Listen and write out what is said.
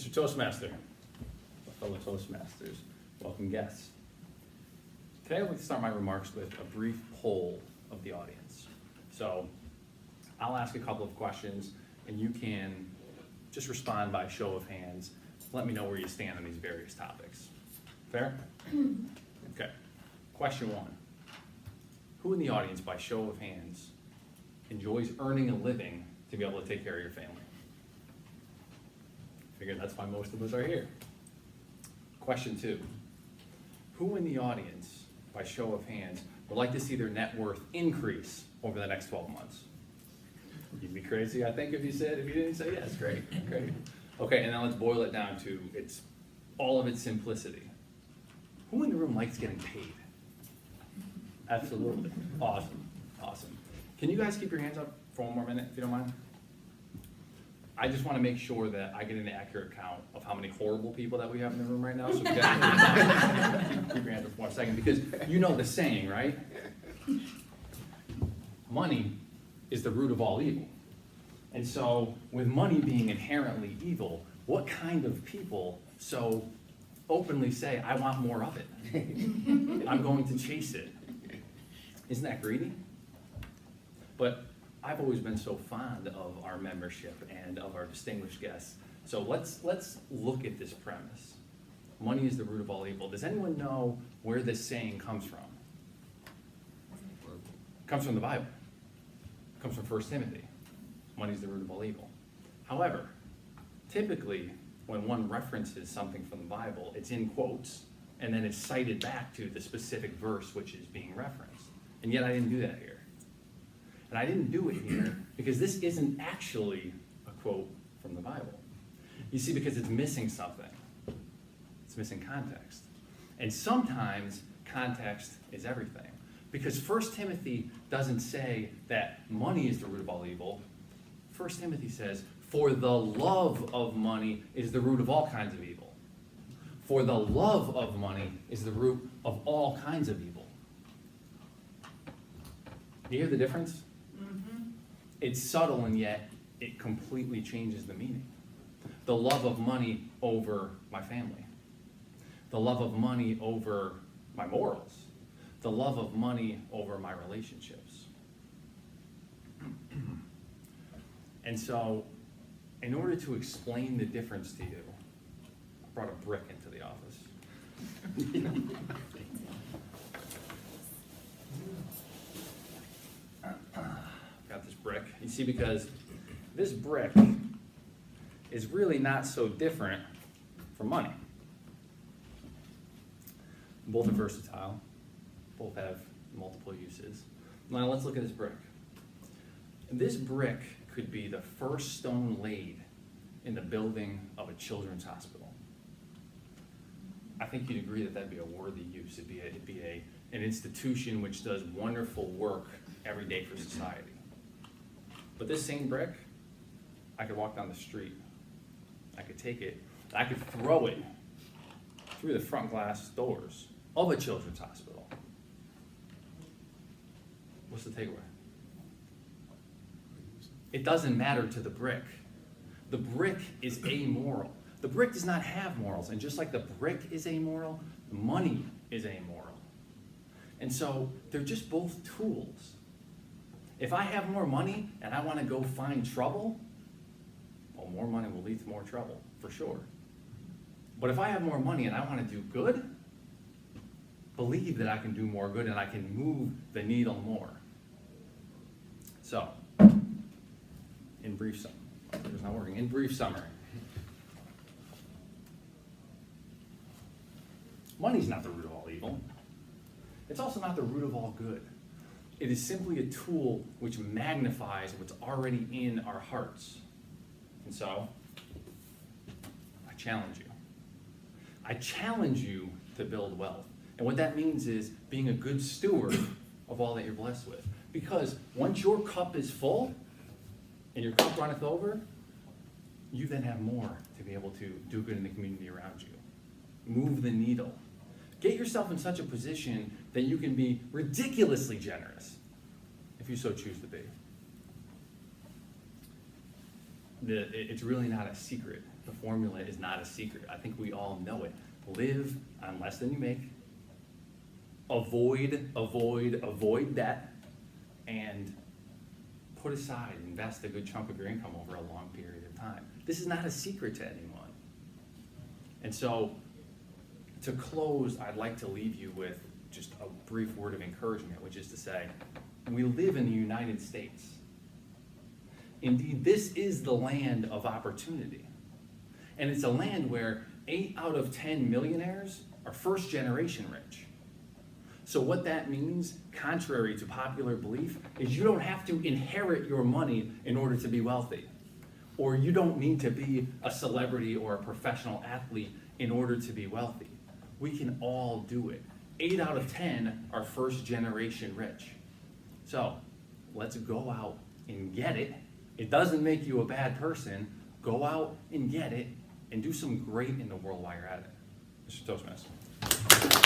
Mr. Toastmaster, fellow Toastmasters, welcome guests. Today I'd like to start my remarks with a brief poll of the audience. So I'll ask a couple of questions and you can just respond by show of hands. Let me know where you stand on these various topics. Fair? Okay. Question one. Who in the audience, by show of hands, enjoys earning a living to be able to take care of your family? Figure that's why most of us are here. Question two. Who in the audience, by show of hands, would like to see their net worth increase over the next 12 months? You'd be crazy, I think, if you didn't say yes. Great. Okay, and now let's boil it down to all of its simplicity. Who in the room likes getting paid? Absolutely. Awesome. Can you guys keep your hands up for one more minute, if you don't mind? I just want to make sure that I get an accurate count of how many horrible people that we have in the room right now. So you guys keep your hands up for 1 second, because you know the saying, right? Money is the root of all evil. And so, with money being inherently evil, what kind of people so openly say, I want more of it? I'm going to chase it. Isn't that greedy? But I've always been so fond of our membership and of our distinguished guests. So let's look at this premise. Money is the root of all evil. Does anyone know where this saying comes from? It comes from the Bible. It comes from 1 Timothy. Money is the root of all evil. However, typically when one references something from the Bible, it's in quotes, and then it's cited back to the specific verse which is being referenced. And yet I didn't do that here. And I didn't do it here because this isn't actually a quote from the Bible. You see, because it's missing something. It's missing context. And sometimes context is everything. Because 1 Timothy doesn't say that money is the root of all evil. 1 Timothy says, for the love of money is the root of all kinds of evil. For the love of money is the root of all kinds of evil. Do you hear the difference? It's subtle, and yet it completely changes the meaning. The love of money over my family. The love of money over my morals. The love of money over my relationships. And so, in order to explain the difference to you, I brought a brick into the office. Got this brick. You see, because this brick is really not so different from money. Both are versatile. Both have multiple uses. Now let's look at this brick. This brick could be the first stone laid in the building of a children's hospital. I think you'd agree that that'd be a worthy use. It'd be an institution which does wonderful work every day for society. But this same brick, I could walk down the street. I could take it, I could throw it through the front glass doors of a children's hospital. What's the takeaway? It doesn't matter to the brick. The brick is amoral. The brick does not have morals. And just like the brick is amoral, money is amoral. And so they're just both tools. If I have more money and I want to go find trouble, well, more money will lead to more trouble, for sure. But if I have more money and I want to do good, believe that I can do more good and I can move the needle more. So, in brief summary, money's not the root of all evil. It's also not the root of all good. It is simply a tool which magnifies what's already in our hearts. And so, I challenge you. I challenge you to build wealth. And what that means is being a good steward of all that you're blessed with. Because once your cup is full, and your cup runneth over, you then have more to be able to do good in the community around you. Move the needle. Get yourself in such a position that you can be ridiculously generous, if you so choose to be. It's really not a secret the formula is not a secret. I think we all know it. Live on less than you make. Avoid debt. And put aside, invest a good chunk of your income over a long period of time. This is not a secret to anyone. And so, to close, I'd like to leave you with just a brief word of encouragement, which is to say, we live in the United States. Indeed, this is the land of opportunity. And it's a land where 8 out of 10 millionaires are first generation rich. So what that means, contrary to popular belief, is you don't have to inherit your money in order to be wealthy. Or you don't need to be a celebrity or a professional athlete in order to be wealthy. We can all do it. 8 out of 10 are first generation rich. So let's go out and get it. It doesn't make you a bad person. Go out and get it and do some great in the world while you're at it. Mr. Toastmaster.